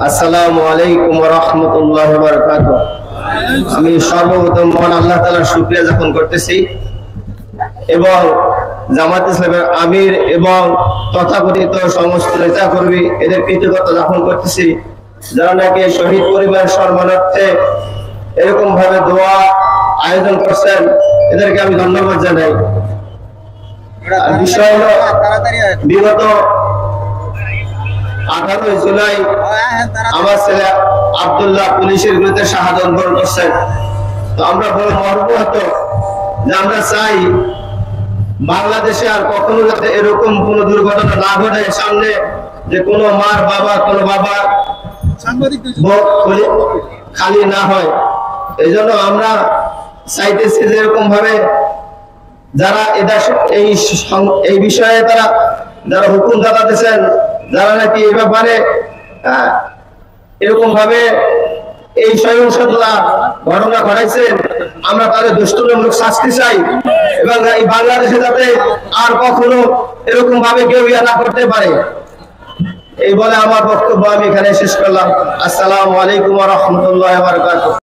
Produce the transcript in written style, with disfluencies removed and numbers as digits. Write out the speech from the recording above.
আসসালামু আলাইকুম ওয়া রাহমাতুল্লাহি ওয়া বারাকাতুহু। আমি সর্বপ্রথম মহান আল্লাহ তাআলার শুকরিয়া জ্ঞাপন করতেছি এবং জামাত ইসলামের আমির এবং তথাকথিত সমস্ত নেতাকর্মী এদের কৃতজ্ঞতা জ্ঞাপন করতেছি, যারা নাকি শহীদ পরিবারের সম্মানার্থে এরকম ভাবে দোয়া আয়োজন করছেন, এদেরকে আমি ধন্যবাদ জানাই। বিষয় হলো বিগত 18 জুলাই আমার ছেলে আব্দুল্লাহ পুলিশের বিরুদ্ধে শাহাদাত বরণ করছেন। তো আমরা বড় মর্মাহত যে আমরা চাই বাংলাদেশে আর কখনো যাতে এরকম কোন দুর্ঘটনা না ঘটে, সামনে যে কোনো মার বাবা কোনো বাবা খালি না হয়। এই জন্য আমরা চাইতেছি যে এরকম ভাবে যারা এই বিষয়ে তারা যারা হুকুম দাঁড়াতেছেন, যারা নাকি এই ব্যাপারে এরকম ভাবে এই সহিংসতা ঘটনা ঘটাইছেন, আমরা তাদের দৃষ্টান্তমূলক শাস্তি চাই এবং এই বাংলাদেশে যাতে আর কখনো এরকম ভাবে কেউ না করতে পারে। এই বলে আমার বক্তব্য আমি এখানে শেষ করলাম। আসসালামু আলাইকুম ওয়া রাহমাতুল্লাহি ওয়া বারাকাতুহু।